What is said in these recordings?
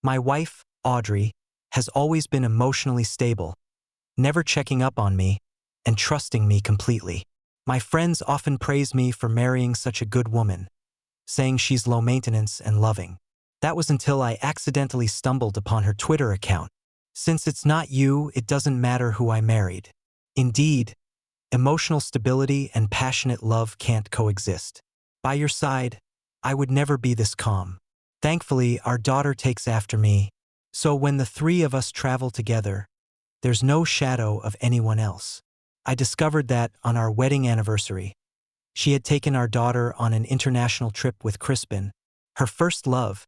My wife, Audrey, has always been emotionally stable, never checking up on me, and trusting me completely. My friends often praise me for marrying such a good woman, saying she's low maintenance and loving. That was until I accidentally stumbled upon her Twitter account. Since it's not you, it doesn't matter who I married. Indeed, emotional stability and passionate love can't coexist. By your side, I would never be this calm. Thankfully, our daughter takes after me, so when the three of us travel together, there's no shadow of anyone else. I discovered that on our wedding anniversary, she had taken our daughter on an international trip with Crispin, her first love,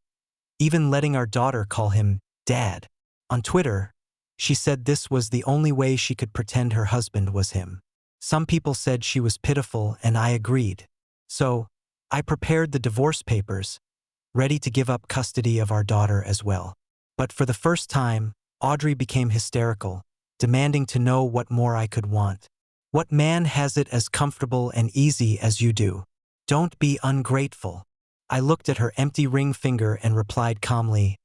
even letting our daughter call him Dad. On Twitter, she said this was the only way she could pretend her husband was him. Some people said she was pitiful, and I agreed. So, I prepared the divorce papers, ready to give up custody of our daughter as well. But for the first time, Audrey became hysterical, demanding to know what more I could want. What man has it as comfortable and easy as you do? Don't be ungrateful. I looked at her empty ring finger and replied calmly,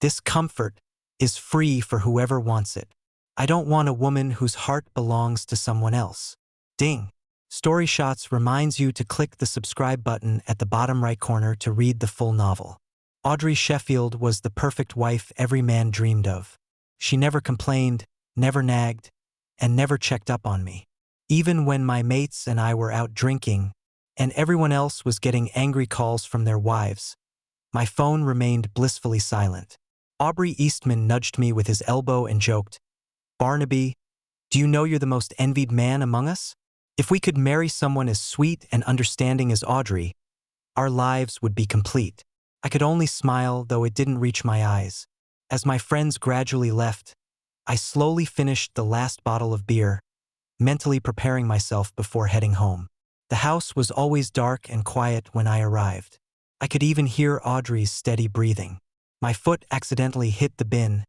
this comfort is free for whoever wants it. I don't want a woman whose heart belongs to someone else. Ding. Story Shots reminds you to click the subscribe button at the bottom right corner to read the full novel. Audrey Sheffield was the perfect wife every man dreamed of. She never complained, never nagged, and never checked up on me. Even when my mates and I were out drinking, and everyone else was getting angry calls from their wives, my phone remained blissfully silent. Aubrey Eastman nudged me with his elbow and joked, Barnaby, do you know you're the most envied man among us? If we could marry someone as sweet and understanding as Audrey, our lives would be complete. I could only smile, though it didn't reach my eyes. As my friends gradually left, I slowly finished the last bottle of beer, mentally preparing myself before heading home. The house was always dark and quiet when I arrived. I could even hear Audrey's steady breathing. My foot accidentally hit the bin,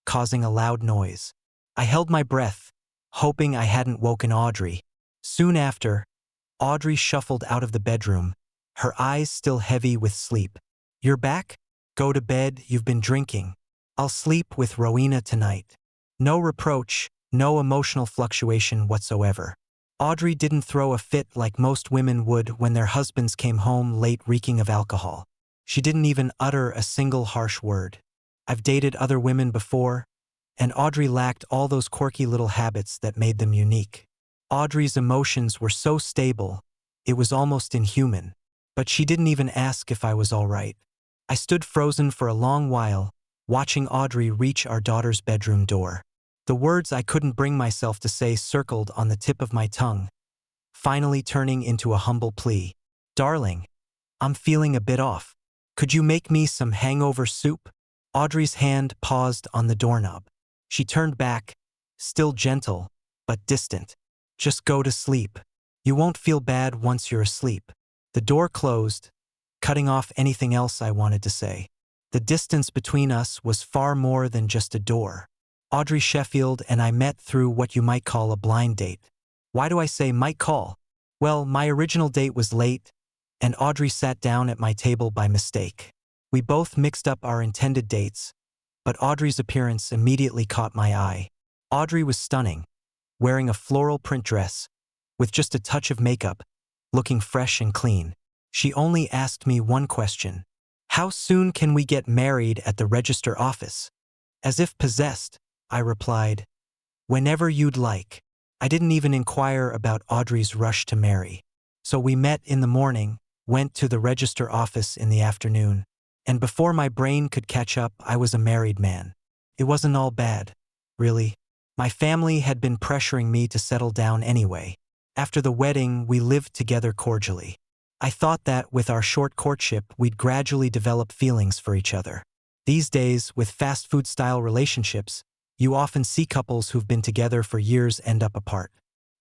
causing a loud noise. I held my breath, hoping I hadn't woken Audrey. Soon after, Audrey shuffled out of the bedroom, her eyes still heavy with sleep. You're back? Go to bed, you've been drinking. I'll sleep with Rowena tonight. No reproach, no emotional fluctuation whatsoever. Audrey didn't throw a fit like most women would when their husbands came home late reeking of alcohol. She didn't even utter a single harsh word. I've dated other women before, and Audrey lacked all those quirky little habits that made them unique. Audrey's emotions were so stable, it was almost inhuman. But she didn't even ask if I was all right. I stood frozen for a long while, watching Audrey reach our daughter's bedroom door. The words I couldn't bring myself to say circled on the tip of my tongue, finally turning into a humble plea. Darling, I'm feeling a bit off. Could you make me some hangover soup? Audrey's hand paused on the doorknob. She turned back, still gentle, but distant. Just go to sleep. You won't feel bad once you're asleep. The door closed, cutting off anything else I wanted to say. The distance between us was far more than just a door. Audrey Sheffield and I met through what you might call a blind date. Why do I say might call? Well, my original date was late, and Audrey sat down at my table by mistake. We both mixed up our intended dates, but Audrey's appearance immediately caught my eye. Audrey was stunning, wearing a floral print dress, with just a touch of makeup, looking fresh and clean. She only asked me one question. How soon can we get married at the register office? As if possessed, I replied, whenever you'd like. I didn't even inquire about Audrey's rush to marry. So we met in the morning, went to the register office in the afternoon, and before my brain could catch up, I was a married man. It wasn't all bad, really. My family had been pressuring me to settle down anyway. After the wedding, we lived together cordially. I thought that with our short courtship, we'd gradually develop feelings for each other. These days, with fast food-style relationships, you often see couples who've been together for years end up apart.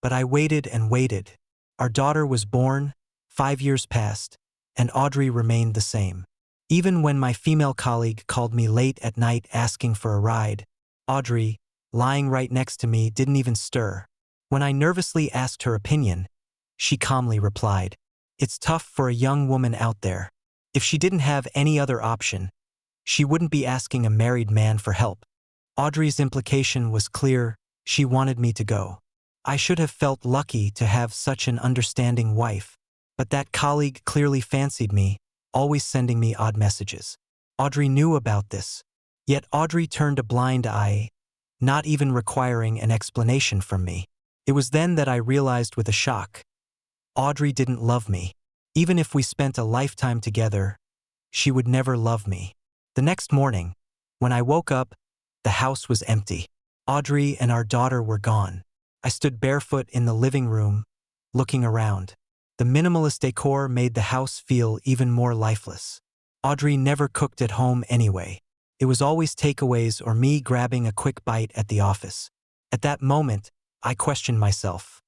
But I waited and waited. Our daughter was born, 5 years passed, and Audrey remained the same. Even when my female colleague called me late at night asking for a ride, Audrey, lying right next to me, didn't even stir. When I nervously asked her opinion, she calmly replied, "It's tough for a young woman out there." If she didn't have any other option, she wouldn't be asking a married man for help. Audrey's implication was clear: she wanted me to go. I should have felt lucky to have such an understanding wife, but that colleague clearly fancied me, always sending me odd messages. Audrey knew about this, yet Audrey turned a blind eye, not even requiring an explanation from me. It was then that I realized with a shock: Audrey didn't love me. Even if we spent a lifetime together, she would never love me. The next morning, when I woke up, the house was empty. Audrey and our daughter were gone. I stood barefoot in the living room, looking around. The minimalist decor made the house feel even more lifeless. Audrey never cooked at home anyway. It was always takeaways or me grabbing a quick bite at the office. At that moment, I questioned myself.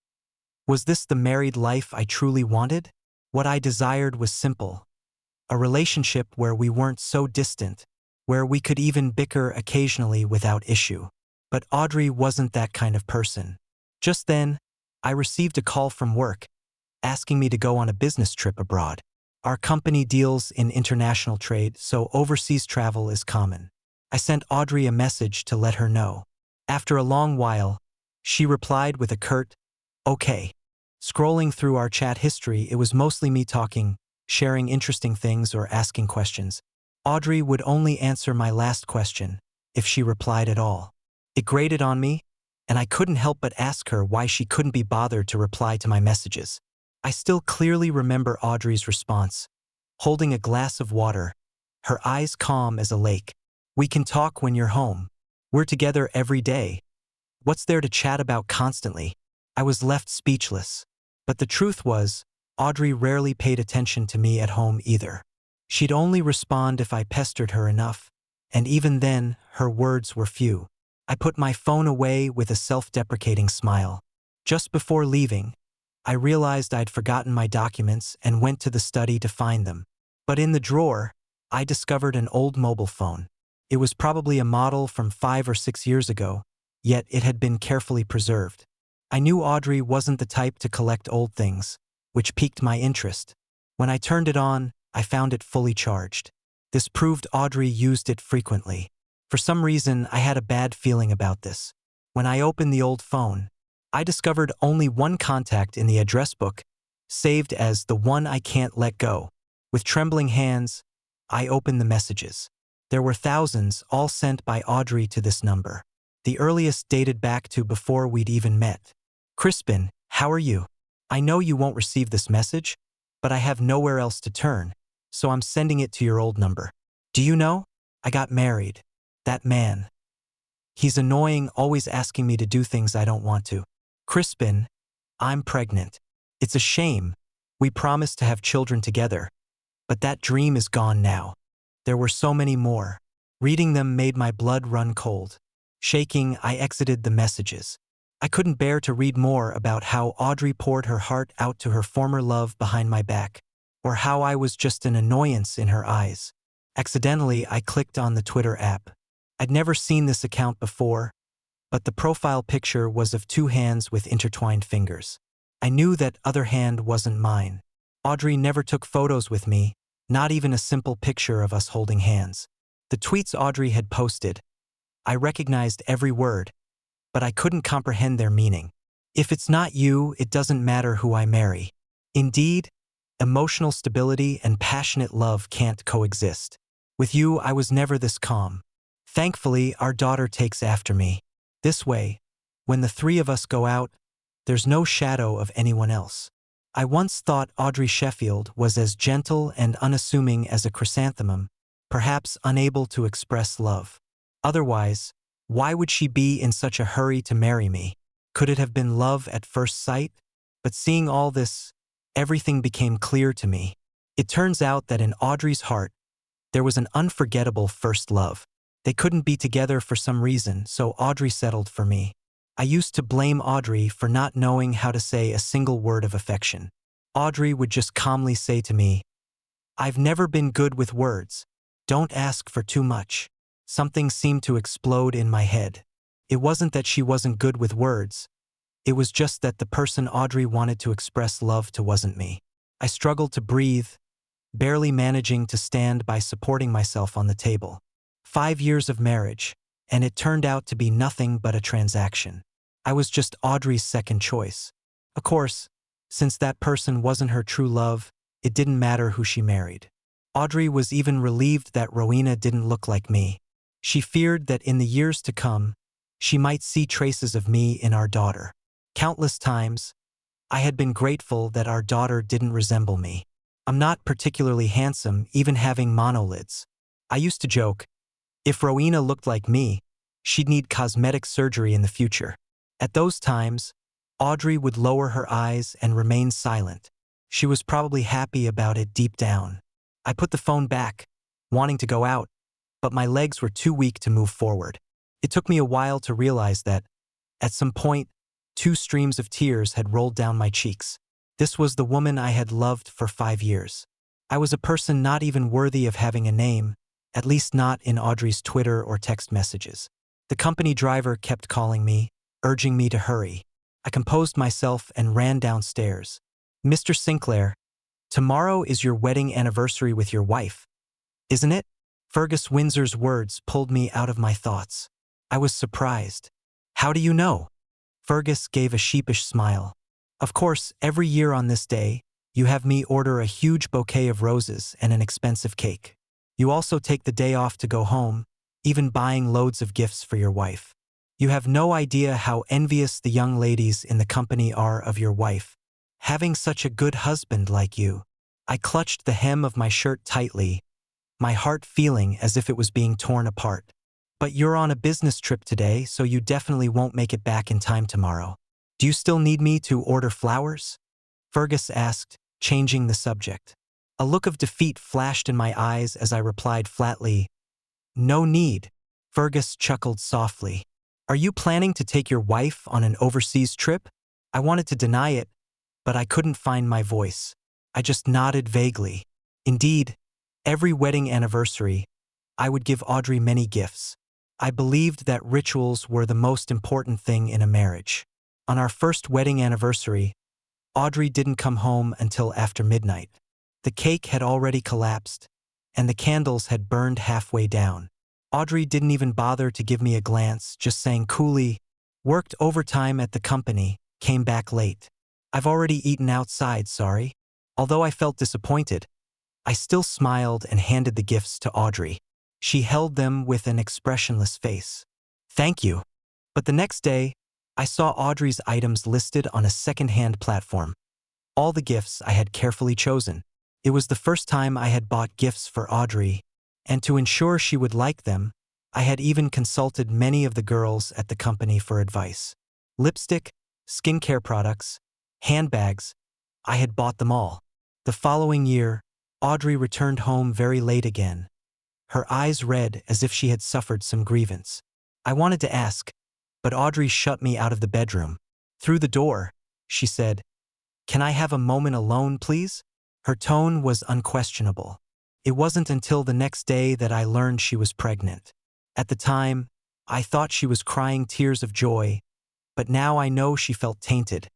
Was this the married life I truly wanted? What I desired was simple: a relationship where we weren't so distant, where we could even bicker occasionally without issue. But Audrey wasn't that kind of person. Just then, I received a call from work, asking me to go on a business trip abroad. Our company deals in international trade, so overseas travel is common. I sent Audrey a message to let her know. After a long while, she replied with a curt, "Okay." Scrolling through our chat history, it was mostly me talking, sharing interesting things or asking questions. Audrey would only answer my last question, if she replied at all. It grated on me, and I couldn't help but ask her why she couldn't be bothered to reply to my messages. I still clearly remember Audrey's response, holding a glass of water, her eyes calm as a lake. "We can talk when you're home. We're together every day. What's there to chat about constantly?" I was left speechless. But the truth was, Audrey rarely paid attention to me at home either. She'd only respond if I pestered her enough, and even then, her words were few. I put my phone away with a self-deprecating smile. Just before leaving, I realized I'd forgotten my documents and went to the study to find them. But in the drawer, I discovered an old mobile phone. It was probably a model from 5 or 6 years ago, yet it had been carefully preserved. I knew Audrey wasn't the type to collect old things, which piqued my interest. When I turned it on, I found it fully charged. This proved Audrey used it frequently. For some reason, I had a bad feeling about this. When I opened the old phone, I discovered only one contact in the address book, saved as "the one I can't let go." With trembling hands, I opened the messages. There were thousands, all sent by Audrey to this number. The earliest dated back to before we'd even met. "Crispin, how are you? I know you won't receive this message, but I have nowhere else to turn, so I'm sending it to your old number. Do you know? I got married. That man. He's annoying, always asking me to do things I don't want to. Crispin, I'm pregnant. It's a shame. We promised to have children together, but that dream is gone now." There were so many more. Reading them made my blood run cold. Shaking, I exited the messages. I couldn't bear to read more about how Audrey poured her heart out to her former love behind my back, or how I was just an annoyance in her eyes. Accidentally, I clicked on the Twitter app. I'd never seen this account before, but the profile picture was of 2 hands with intertwined fingers. I knew that other hand wasn't mine. Audrey never took photos with me, not even a simple picture of us holding hands. The tweets Audrey had posted, I recognized every word, but I couldn't comprehend their meaning. "If it's not you, it doesn't matter who I marry." Indeed, emotional stability and passionate love can't coexist. With you, I was never this calm. Thankfully, our daughter takes after me. This way, when the 3 of us go out, there's no shadow of anyone else. I once thought Audrey Sheffield was as gentle and unassuming as a chrysanthemum, perhaps unable to express love. Otherwise, why would she be in such a hurry to marry me? Could it have been love at first sight? But seeing all this, everything became clear to me. It turns out that in Audrey's heart, there was an unforgettable first love. They couldn't be together for some reason, so Audrey settled for me. I used to blame Audrey for not knowing how to say a single word of affection. Audrey would just calmly say to me, "I've never been good with words. Don't ask for too much." Something seemed to explode in my head. It wasn't that she wasn't good with words. It was just that the person Audrey wanted to express love to wasn't me. I struggled to breathe, barely managing to stand by supporting myself on the table. 5 years of marriage, and it turned out to be nothing but a transaction. I was just Audrey's second choice. Of course, since that person wasn't her true love, it didn't matter who she married. Audrey was even relieved that Rowena didn't look like me. She feared that in the years to come, she might see traces of me in our daughter. Countless times, I had been grateful that our daughter didn't resemble me. I'm not particularly handsome, even having monolids. I used to joke, if Rowena looked like me, she'd need cosmetic surgery in the future. At those times, Audrey would lower her eyes and remain silent. She was probably happy about it deep down. I put the phone back, wanting to go out, but my legs were too weak to move forward. It took me a while to realize that, at some point, 2 streams of tears had rolled down my cheeks. This was the woman I had loved for 5 years. I was a person not even worthy of having a name, at least not in Audrey's Twitter or text messages. The company driver kept calling me, urging me to hurry. I composed myself and ran downstairs. "Mr. Sinclair, tomorrow is your wedding anniversary with your wife, isn't it?" Fergus Windsor's words pulled me out of my thoughts. I was surprised. "How do you know?" Fergus gave a sheepish smile. "Of course, every year on this day, you have me order a huge bouquet of roses and an expensive cake. You also take the day off to go home, even buying loads of gifts for your wife. You have no idea how envious the young ladies in the company are of your wife, having such a good husband like you." I clutched the hem of my shirt tightly, my heart feeling as if it was being torn apart. "But you're on a business trip today, so you definitely won't make it back in time tomorrow. Do you still need me to order flowers?" Fergus asked, changing the subject. A look of defeat flashed in my eyes as I replied flatly, "No need." Fergus chuckled softly. "Are you planning to take your wife on an overseas trip?" I wanted to deny it, but I couldn't find my voice. I just nodded vaguely. Indeed, every wedding anniversary, I would give Audrey many gifts. I believed that rituals were the most important thing in a marriage. On our first wedding anniversary, Audrey didn't come home until after midnight. The cake had already collapsed, and the candles had burned halfway down. Audrey didn't even bother to give me a glance, just saying coolly, "Worked overtime at the company, came back late. I've already eaten outside, sorry." Although I felt disappointed, I still smiled and handed the gifts to Audrey. She held them with an expressionless face. "Thank you." But the next day, I saw Audrey's items listed on a second-hand platform. All the gifts I had carefully chosen. It was the first time I had bought gifts for Audrey, and to ensure she would like them, I had even consulted many of the girls at the company for advice. Lipstick, skincare products, handbags, I had bought them all. The following year, Audrey returned home very late again, her eyes red as if she had suffered some grievance. I wanted to ask, but Audrey shut me out of the bedroom. Through the door, she said, "Can I have a moment alone, please?" Her tone was unquestionable. It wasn't until the next day that I learned she was pregnant. At the time, I thought she was crying tears of joy, but now I know she felt tainted,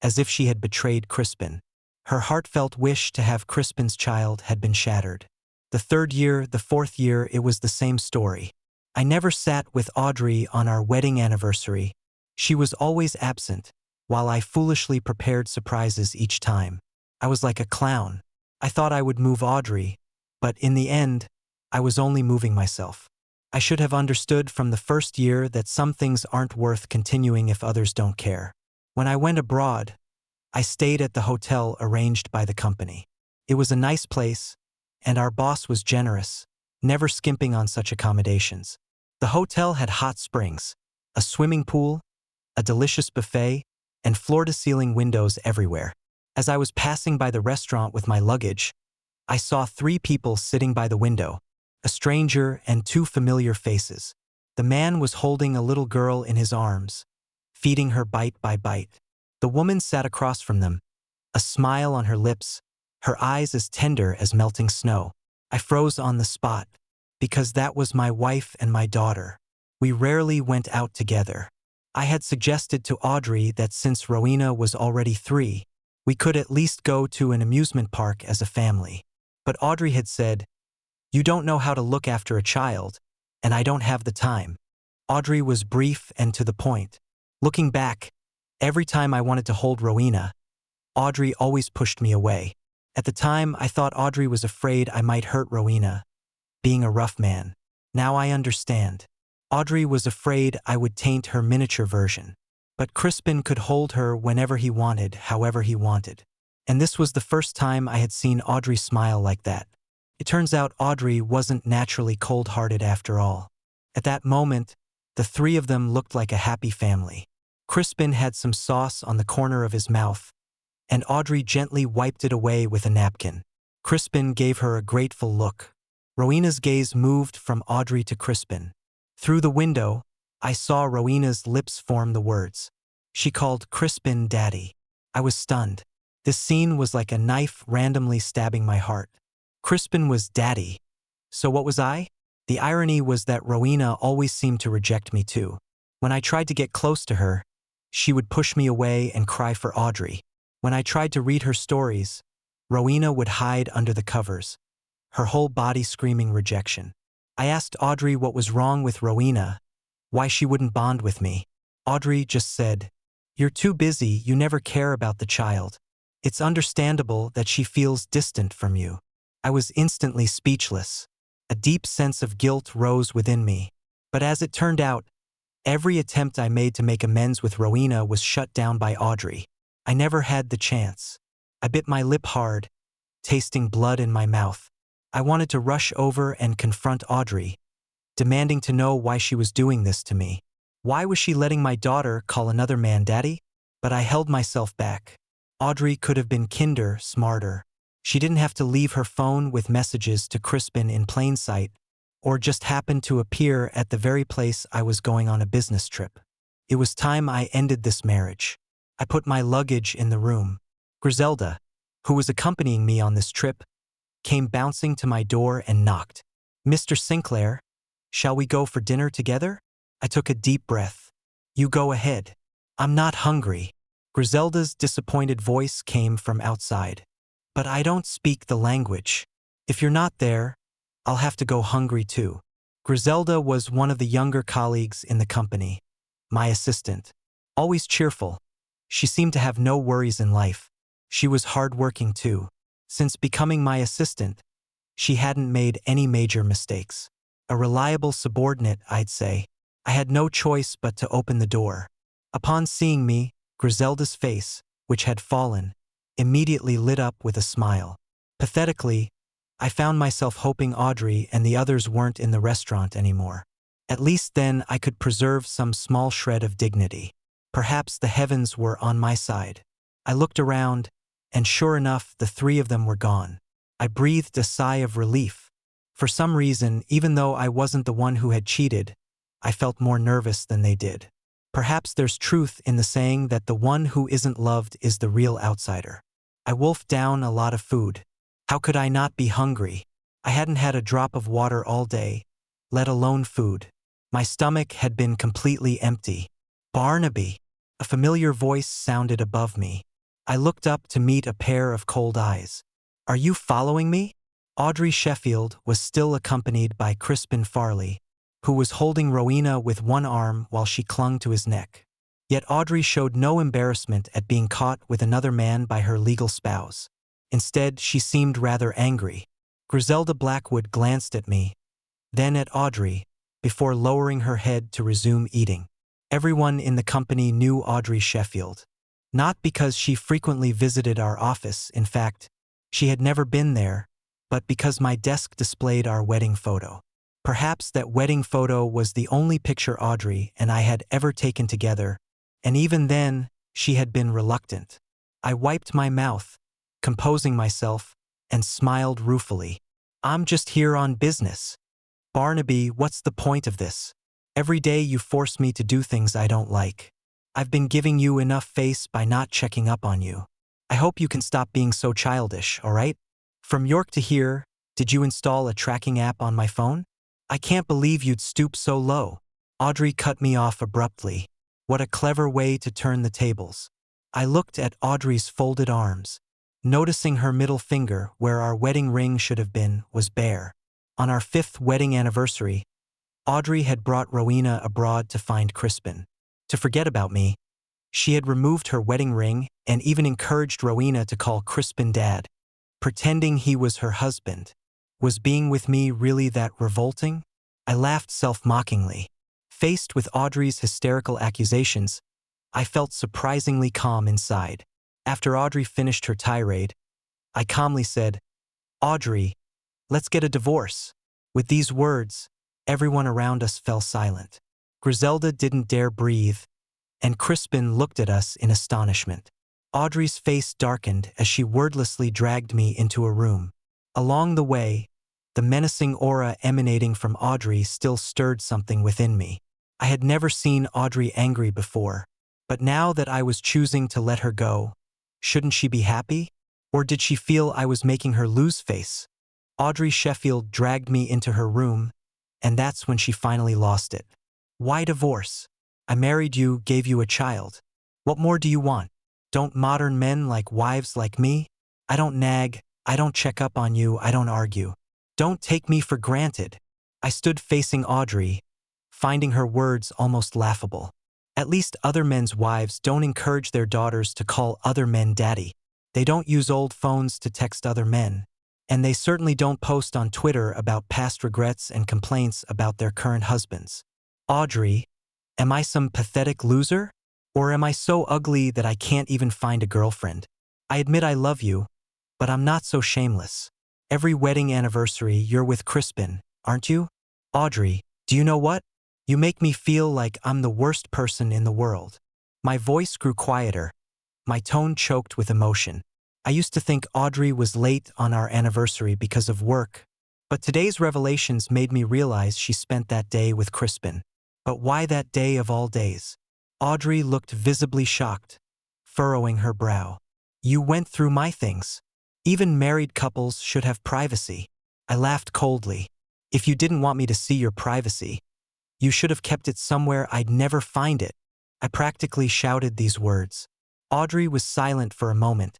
as if she had betrayed Crispin. Her heartfelt wish to have Crispin's child had been shattered. The 3rd year, the 4th year, it was the same story. I never sat with Audrey on our wedding anniversary. She was always absent, while I foolishly prepared surprises each time. I was like a clown. I thought I would move Audrey, but in the end, I was only moving myself. I should have understood from the first year that some things aren't worth continuing if others don't care. When I went abroad, I stayed at the hotel arranged by the company. It was a nice place, and our boss was generous, never skimping on such accommodations. The hotel had hot springs, a swimming pool, a delicious buffet, and floor-to-ceiling windows everywhere. As I was passing by the restaurant with my luggage, I saw 3 people sitting by the window, a stranger and 2 familiar faces. The man was holding a little girl in his arms, feeding her bite by bite. The woman sat across from them, a smile on her lips, her eyes as tender as melting snow. I froze on the spot, because that was my wife and my daughter. We rarely went out together. I had suggested to Audrey that since Rowena was already 3, we could at least go to an amusement park as a family. But Audrey had said, "You don't know how to look after a child. and I don't have the time. Audrey was brief and to the point. Looking back, every time I wanted to hold Rowena, Audrey always pushed me away. At the time, I thought Audrey was afraid I might hurt Rowena, being a rough man. Now I understand. Audrey was afraid I would taint her miniature version. But Crispin could hold her whenever he wanted, however he wanted. And this was the first time I had seen Audrey smile like that. It turns out Audrey wasn't naturally cold-hearted after all. At that moment, the three of them looked like a happy family. Crispin had some sauce on the corner of his mouth, and Audrey gently wiped it away with a napkin. Crispin gave her a grateful look. Rowena's gaze moved from Audrey to Crispin. Through the window, I saw Rowena's lips form the words. She called Crispin Daddy. I was stunned. This scene was like a knife randomly stabbing my heart. Crispin was Daddy. So what was I? The irony was that Rowena always seemed to reject me too. When I tried to get close to her, she would push me away and cry for Audrey. When I tried to read her stories, Rowena would hide under the covers, her whole body screaming rejection. I asked Audrey what was wrong with Rowena, why she wouldn't bond with me. Audrey just said, "You're too busy, you never care about the child. It's understandable that she feels distant from you." I was instantly speechless. A deep sense of guilt rose within me. But as it turned out, every attempt I made to make amends with Rowena was shut down by Audrey. I never had the chance. I bit my lip hard, tasting blood in my mouth. I wanted to rush over and confront Audrey, demanding to know why she was doing this to me. Why was she letting my daughter call another man daddy? But I held myself back. Audrey could have been kinder, smarter. She didn't have to leave her phone with messages to Crispin in plain sight, or just happen to appear at the very place I was going on a business trip. It was time I ended this marriage. I put my luggage in the room. Griselda, who was accompanying me on this trip, came bouncing to my door and knocked. "Mr. Sinclair, shall we go for dinner together?" I took a deep breath. "You go ahead. I'm not hungry." Griselda's disappointed voice came from outside. "But I don't speak the language. If you're not there, I'll have to go hungry too." Griselda was one of the younger colleagues in the company, my assistant. Always cheerful. She seemed to have no worries in life. She was hardworking too. Since becoming my assistant, she hadn't made any major mistakes. A reliable subordinate, I'd say. I had no choice but to open the door. Upon seeing me, Griselda's face, which had fallen, immediately lit up with a smile. Pathetically, I found myself hoping Audrey and the others weren't in the restaurant anymore. At least then I could preserve some small shred of dignity. Perhaps the heavens were on my side. I looked around, and sure enough, the three of them were gone. I breathed a sigh of relief. For some reason, even though I wasn't the one who had cheated, I felt more nervous than they did. Perhaps there's truth in the saying that the one who isn't loved is the real outsider. I wolfed down a lot of food. How could I not be hungry? I hadn't had a drop of water all day, let alone food. My stomach had been completely empty. "Barnaby!" A familiar voice sounded above me. I looked up to meet a pair of cold eyes. "Are you following me?" Audrey Sheffield was still accompanied by Crispin Farley, who was holding Rowena with one arm while she clung to his neck. Yet Audrey showed no embarrassment at being caught with another man by her legal spouse. Instead, she seemed rather angry. Griselda Blackwood glanced at me, then at Audrey, before lowering her head to resume eating. Everyone in the company knew Audrey Sheffield. Not because she frequently visited our office, in fact, she had never been there, but because my desk displayed our wedding photo. Perhaps that wedding photo was the only picture Audrey and I had ever taken together, and even then, she had been reluctant. I wiped my mouth, composing myself, and smiled ruefully. "I'm just here on business. Barnaby, what's the point of this? Every day you force me to do things I don't like. I've been giving you enough face by not checking up on you. I hope you can stop being so childish, all right? From York to here, did you install a tracking app on my phone? I can't believe you'd stoop so low." Audrey cut me off abruptly. What a clever way to turn the tables. I looked at Audrey's folded arms, noticing her middle finger, where our wedding ring should have been, was bare. On our 5th wedding anniversary, Audrey had brought Rowena abroad to find Crispin. To forget about me, she had removed her wedding ring and even encouraged Rowena to call Crispin Dad, pretending he was her husband. Was being with me really that revolting? I laughed self-mockingly. Faced with Audrey's hysterical accusations, I felt surprisingly calm inside. After Audrey finished her tirade, I calmly said, "Audrey, let's get a divorce." With these words, everyone around us fell silent. Griselda didn't dare breathe, and Crispin looked at us in astonishment. Audrey's face darkened as she wordlessly dragged me into a room. Along the way, the menacing aura emanating from Audrey still stirred something within me. I had never seen Audrey angry before, but now that I was choosing to let her go, shouldn't she be happy? Or did she feel I was making her lose face? Audrey Sheffield dragged me into her room, and that's when she finally lost it. "Why divorce? I married you, gave you a child. What more do you want? Don't modern men like wives like me? I don't nag, I don't check up on you, I don't argue. Don't take me for granted." I stood facing Audrey, finding her words almost laughable. At least other men's wives don't encourage their daughters to call other men daddy. They don't use old phones to text other men. And they certainly don't post on Twitter about past regrets and complaints about their current husbands. Audrey, am I some pathetic loser? Or am I so ugly that I can't even find a girlfriend? I admit I love you, but I'm not so shameless. Every wedding anniversary you're with Crispin, aren't you? Audrey, do you know what? You make me feel like I'm the worst person in the world. My voice grew quieter, my tone choked with emotion. I used to think Audrey was late on our anniversary because of work, but today's revelations made me realize she spent that day with Crispin. But why that day of all days? Audrey looked visibly shocked, furrowing her brow. "You went through my things. Even married couples should have privacy." I laughed coldly. "If you didn't want me to see your privacy, you should have kept it somewhere I'd never find it." I practically shouted these words. Audrey was silent for a moment,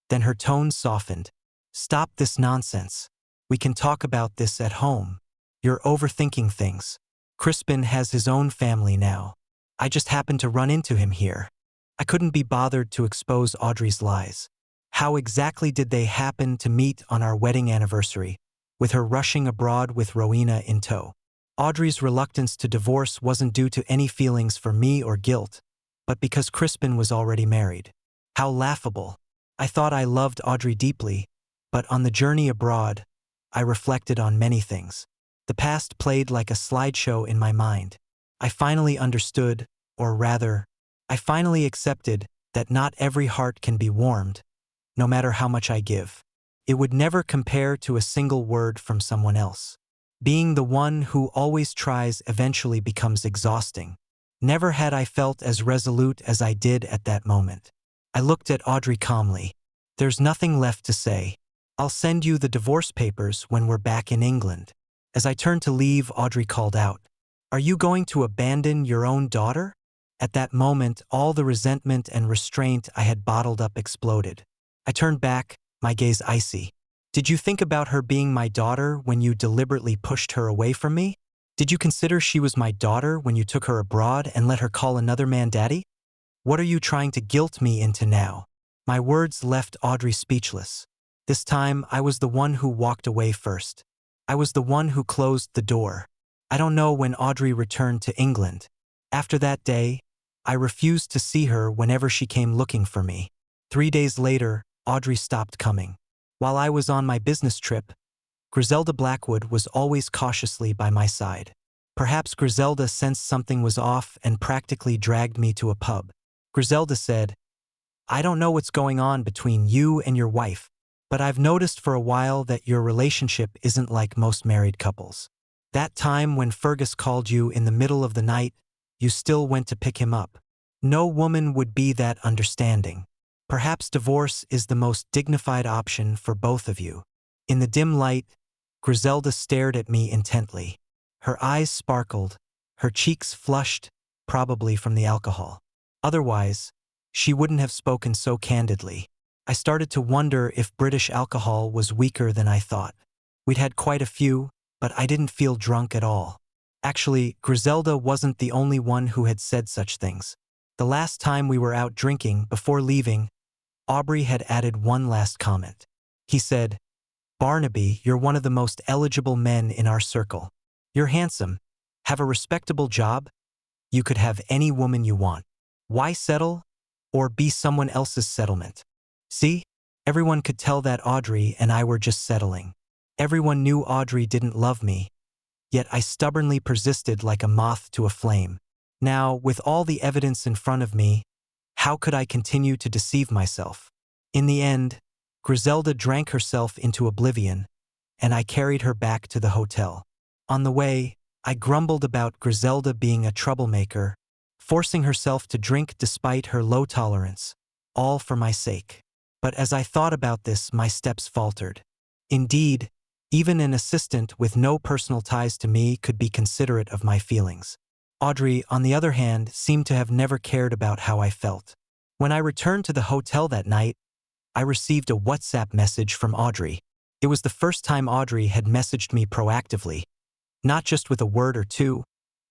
then her tone softened. "Stop this nonsense. We can talk about this at home. You're overthinking things. Crispin has his own family now. I just happened to run into him here." I couldn't be bothered to expose Audrey's lies. How exactly did they happen to meet on our wedding anniversary, with her rushing abroad with Rowena in tow? Audrey's reluctance to divorce wasn't due to any feelings for me or guilt, but because Crispin was already married. How laughable. I thought I loved Audrey deeply, but on the journey abroad, I reflected on many things. The past played like a slideshow in my mind. I finally understood, or rather, I finally accepted that not every heart can be warmed, no matter how much I give. It would never compare to a single word from someone else. Being the one who always tries eventually becomes exhausting. Never had I felt as resolute as I did at that moment. I looked at Audrey calmly. "There's nothing left to say. I'll send you the divorce papers when we're back in England." As I turned to leave, Audrey called out, "Are you going to abandon your own daughter?" At that moment, all the resentment and restraint I had bottled up exploded. I turned back, my gaze icy. "Did you think about her being my daughter when you deliberately pushed her away from me? Did you consider she was my daughter when you took her abroad and let her call another man daddy? What are you trying to guilt me into now?" My words left Audrey speechless. This time, I was the one who walked away first. I was the one who closed the door. I don't know when Audrey returned to England. After that day, I refused to see her whenever she came looking for me. 3 days later, Audrey stopped coming. While I was on my business trip, Griselda Blackwood was always cautiously by my side. Perhaps Griselda sensed something was off and practically dragged me to a pub. Griselda said, "I don't know what's going on between you and your wife, but I've noticed for a while that your relationship isn't like most married couples. That time when Fergus called you in the middle of the night, you still went to pick him up. No woman would be that understanding. Perhaps divorce is the most dignified option for both of you." In the dim light, Griselda stared at me intently. Her eyes sparkled, her cheeks flushed, probably from the alcohol. Otherwise, she wouldn't have spoken so candidly. I started to wonder if British alcohol was weaker than I thought. We'd had quite a few, but I didn't feel drunk at all. Actually, Griselda wasn't the only one who had said such things. The last time we were out drinking, before leaving, Aubrey had added one last comment. He said, "Barnaby, you're one of the most eligible men in our circle. You're handsome, have a respectable job, you could have any woman you want. Why settle? Or be someone else's settlement?" See? Everyone could tell that Audrey and I were just settling. Everyone knew Audrey didn't love me, yet I stubbornly persisted like a moth to a flame. Now, with all the evidence in front of me, how could I continue to deceive myself? In the end, Griselda drank herself into oblivion, and I carried her back to the hotel. On the way, I grumbled about Griselda being a troublemaker, forcing herself to drink despite her low tolerance, all for my sake. But as I thought about this, my steps faltered. Indeed, even an assistant with no personal ties to me could be considerate of my feelings. Audrey, on the other hand, seemed to have never cared about how I felt. When I returned to the hotel that night, I received a WhatsApp message from Audrey. It was the first time Audrey had messaged me proactively, not just with a word or two,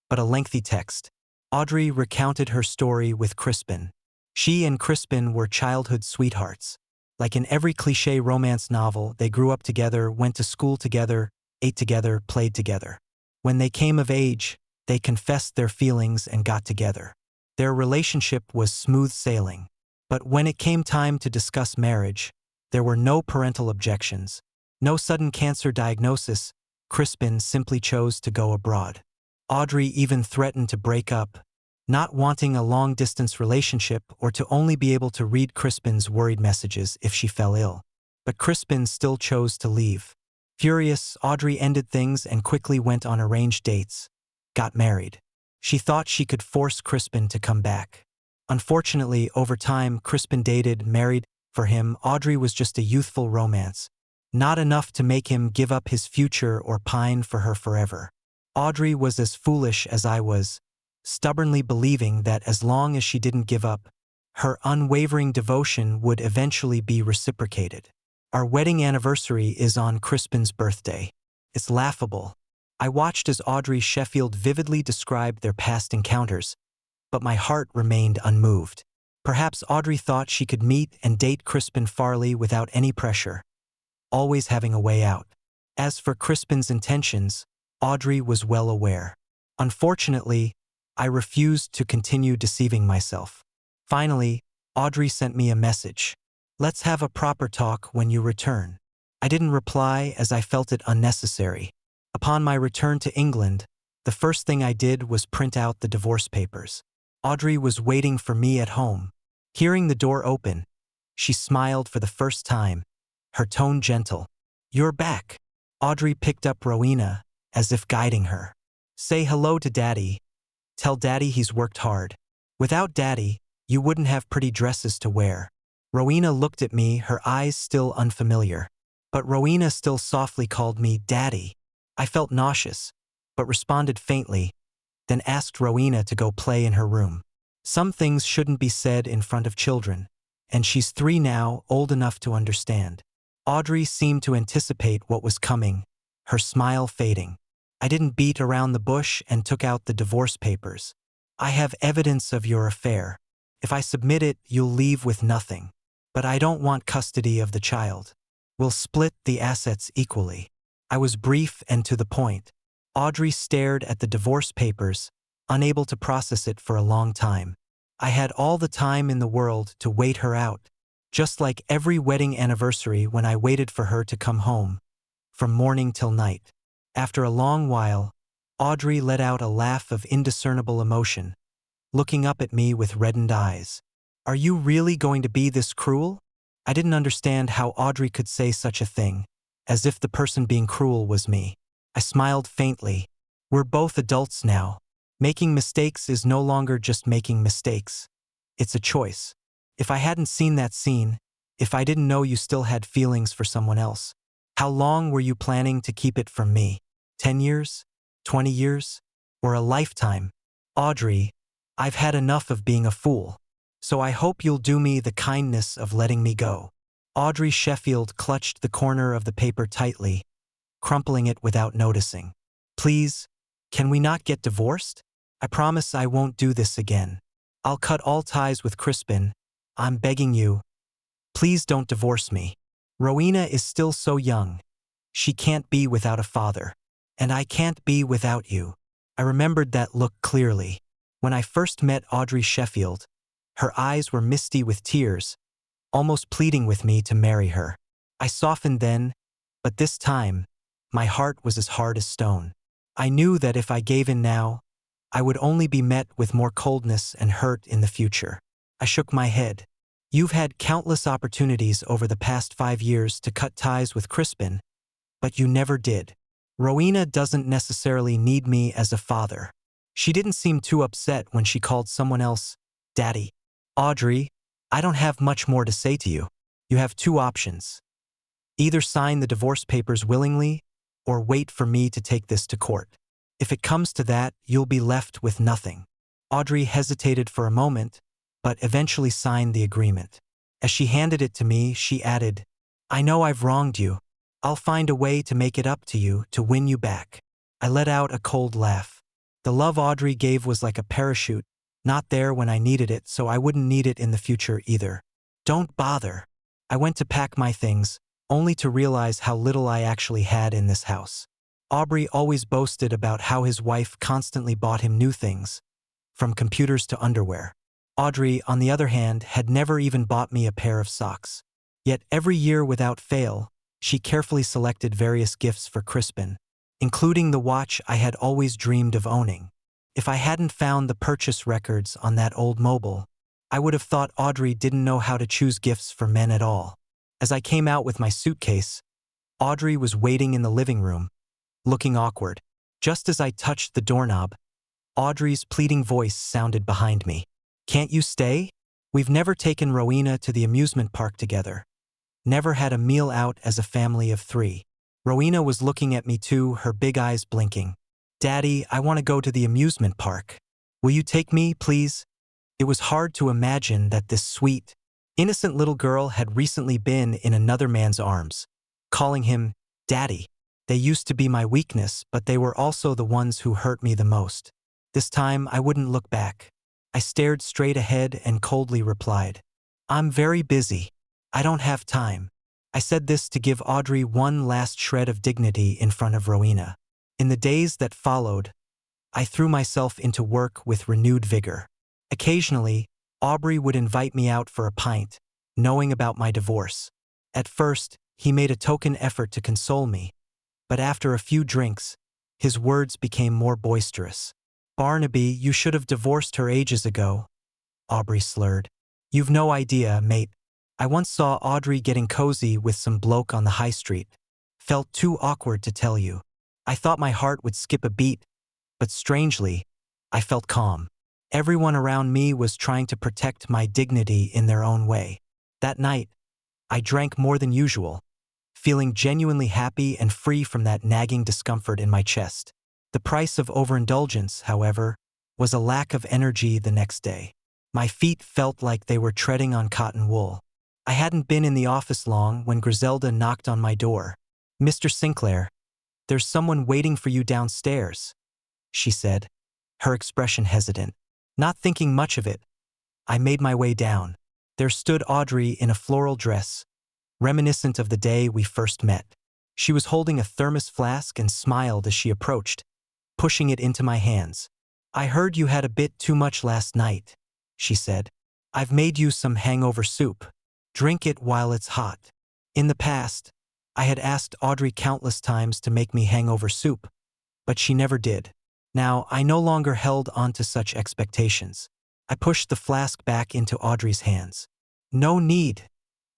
but a lengthy text. Audrey recounted her story with Crispin. She and Crispin were childhood sweethearts. Like in every cliché romance novel, they grew up together, went to school together, ate together, played together. When they came of age, they confessed their feelings and got together. Their relationship was smooth sailing. But when it came time to discuss marriage, there were no parental objections, no sudden cancer diagnosis. Crispin simply chose to go abroad. Audrey even threatened to break up, not wanting a long-distance relationship or to only be able to read Crispin's worried messages if she fell ill. But Crispin still chose to leave. Furious, Audrey ended things and quickly went on arranged dates, got married. She thought she could force Crispin to come back. Unfortunately, over time, Crispin dated, married. For him, Audrey was just a youthful romance, not enough to make him give up his future or pine for her forever. Audrey was as foolish as I was, stubbornly believing that as long as she didn't give up, her unwavering devotion would eventually be reciprocated. Our wedding anniversary is on Crispin's birthday. It's laughable. I watched as Audrey Sheffield vividly described their past encounters, but my heart remained unmoved. Perhaps Audrey thought she could meet and date Crispin Farley without any pressure, always having a way out. As for Crispin's intentions, Audrey was well aware. Unfortunately, I refused to continue deceiving myself. Finally, Audrey sent me a message. "Let's have a proper talk when you return." I didn't reply as I felt it unnecessary. Upon my return to England, the first thing I did was print out the divorce papers. Audrey was waiting for me at home. Hearing the door open, she smiled for the first time, her tone gentle. "You're back." Audrey picked up Rowena, as if guiding her. "Say hello to Daddy. Tell Daddy he's worked hard. Without Daddy, you wouldn't have pretty dresses to wear." Rowena looked at me, her eyes still unfamiliar. But Rowena still softly called me Daddy. I felt nauseous, but responded faintly, then asked Rowena to go play in her room. Some things shouldn't be said in front of children, and she's 3 now, old enough to understand. Audrey seemed to anticipate what was coming, her smile fading. I didn't beat around the bush and took out the divorce papers. "I have evidence of your affair. If I submit it, you'll leave with nothing. But I don't want custody of the child. We'll split the assets equally." I was brief and to the point. Audrey stared at the divorce papers, unable to process it for a long time. I had all the time in the world to wait her out, just like every wedding anniversary when I waited for her to come home, from morning till night. After a long while, Audrey let out a laugh of indiscernible emotion, looking up at me with reddened eyes. "Are you really going to be this cruel?" I didn't understand how Audrey could say such a thing, as if the person being cruel was me. I smiled faintly. "We're both adults now. Making mistakes is no longer just making mistakes. It's a choice. If I hadn't seen that scene, if I didn't know you still had feelings for someone else, how long were you planning to keep it from me? 10 years? 20 years? Or a lifetime? Audrey, I've had enough of being a fool. So I hope you'll do me the kindness of letting me go." Audrey Sheffield clutched the corner of the paper tightly, crumpling it without noticing. "Please, Can we not get divorced? I promise I won't do this again. I'll cut all ties with Crispin. I'm begging you. Please don't divorce me. Rowena is still so young. She can't be without a father. And I can't be without you. I remembered that look clearly. When I first met Audrey Sheffield, her eyes were misty with tears, almost pleading with me to marry her. I softened then, but this time, my heart was as hard as stone. I knew that if I gave in now, I would only be met with more coldness and hurt in the future. I shook my head. You've had countless opportunities over the past 5 years to cut ties with Crispin, but you never did. Rowena doesn't necessarily need me as a father. She didn't seem too upset when she called someone else Daddy. Audrey, I don't have much more to say to you. You have 2 options. Either sign the divorce papers willingly, or wait for me to take this to court. If it comes to that, you'll be left with nothing. Audrey hesitated for a moment, but eventually signed the agreement. As she handed it to me, she added, I know I've wronged you. I'll find a way to make it up to you, to win you back. I let out a cold laugh. The love Audrey gave was like a parachute, not there when I needed it, so I wouldn't need it in the future either. Don't bother. I went to pack my things, only to realize how little I actually had in this house. Aubrey always boasted about how his wife constantly bought him new things, from computers to underwear. Audrey, on the other hand, had never even bought me a pair of socks. Yet every year without fail, she carefully selected various gifts for Crispin, including the watch I had always dreamed of owning. If I hadn't found the purchase records on that old mobile, I would have thought Audrey didn't know how to choose gifts for men at all. As I came out with my suitcase, Audrey was waiting in the living room, looking awkward. Just as I touched the doorknob, Audrey's pleading voice sounded behind me. Can't you stay? We've never taken Rowena to the amusement park together. Never had a meal out as a family of 3. Rowena was looking at me too, her big eyes blinking. Daddy, I want to go to the amusement park. Will you take me, please? It was hard to imagine that this sweet, innocent little girl had recently been in another man's arms, calling him Daddy. They used to be my weakness, but they were also the ones who hurt me the most. This time, I wouldn't look back. I stared straight ahead and coldly replied, I'm very busy. I don't have time. I said this to give Audrey one last shred of dignity in front of Rowena. In the days that followed, I threw myself into work with renewed vigor. Occasionally, Aubrey would invite me out for a pint, knowing about my divorce. At first, he made a token effort to console me, but after a few drinks, his words became more boisterous. Barnaby, you should have divorced her ages ago, Aubrey slurred. You've no idea, mate. I once saw Audrey getting cozy with some bloke on the high street. Felt too awkward to tell you. I thought my heart would skip a beat, but strangely, I felt calm. Everyone around me was trying to protect my dignity in their own way. That night, I drank more than usual, feeling genuinely happy and free from that nagging discomfort in my chest. The price of overindulgence, however, was a lack of energy the next day. My feet felt like they were treading on cotton wool. I hadn't been in the office long when Griselda knocked on my door. Mr. Sinclair, there's someone waiting for you downstairs, she said, her expression hesitant. Not thinking much of it, I made my way down. There stood Audrey in a floral dress, reminiscent of the day we first met. She was holding a thermos flask and smiled as she approached, pushing it into my hands. I heard you had a bit too much last night, she said. I've made you some hangover soup. Drink it while it's hot. In the past, I had asked Audrey countless times to make me hangover soup, but she never did. Now, I no longer held on to such expectations. I pushed the flask back into Audrey's hands. No need,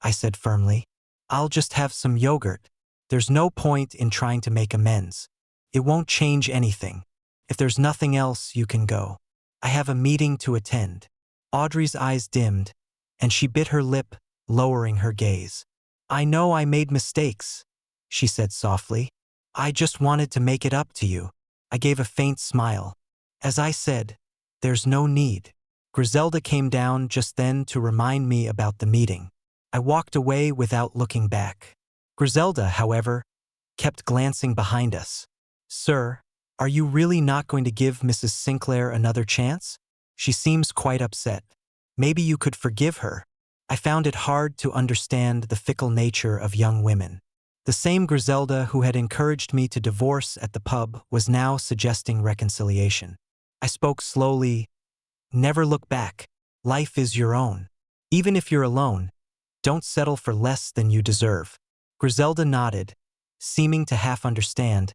I said firmly. I'll just have some yogurt. There's no point in trying to make amends. It won't change anything. If there's nothing else, you can go. I have a meeting to attend. Audrey's eyes dimmed, and she bit her lip, lowering her gaze. I know I made mistakes, she said softly. I just wanted to make it up to you. I gave a faint smile. As I said, there's no need. Griselda came down just then to remind me about the meeting. I walked away without looking back. Griselda, however, kept glancing behind us. Sir, Are you really not going to give Mrs. Sinclair another chance? She seems quite upset. Maybe you could forgive her. I found it hard to understand the fickle nature of young women. The same Griselda who had encouraged me to divorce at the pub was now suggesting reconciliation. I spoke slowly. Never look back. Life is your own. Even if you're alone, don't settle for less than you deserve. Griselda nodded, seeming to half understand,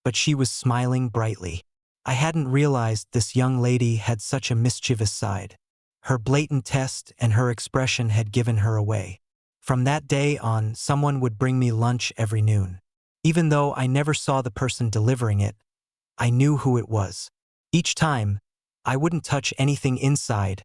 but she was smiling brightly. I hadn't realized this young lady had such a mischievous side. Her blatant test and her expression had given her away. From that day on, someone would bring me lunch every noon. Even though I never saw the person delivering it, I knew who it was. Each time, I wouldn't touch anything inside,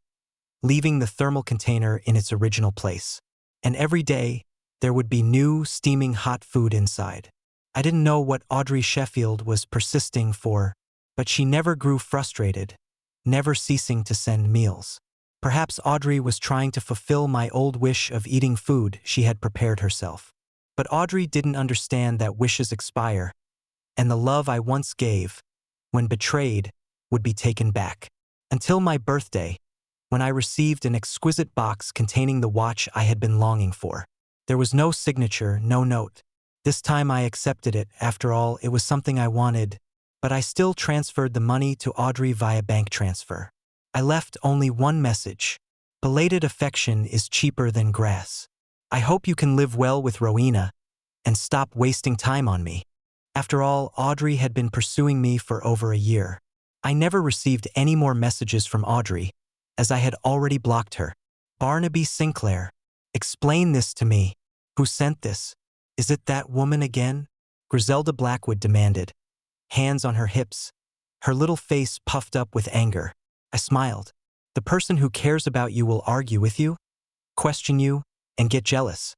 leaving the thermal container in its original place. And every day, there would be new, steaming hot food inside. I didn't know what Audrey Sheffield was persisting for, but she never grew frustrated, never ceasing to send meals. Perhaps Audrey was trying to fulfill my old wish of eating food she had prepared herself. But Audrey didn't understand that wishes expire, and the love I once gave, when betrayed, would be taken back. Until my birthday, when I received an exquisite box containing the watch I had been longing for. There was no signature, no note. This time I accepted it. After all, it was something I wanted, but I still transferred the money to Audrey via bank transfer. I left only one message. Belated affection is cheaper than grass. I hope you can live well with Rowena and stop wasting time on me. After all, Audrey had been pursuing me for over a year. I never received any more messages from Audrey, as I had already blocked her. Barnaby Sinclair, explain this to me. Who sent this? Is it that woman again? Griselda Blackwood demanded, hands on her hips, her little face puffed up with anger. I smiled. The person who cares about you will argue with you, question you, and get jealous.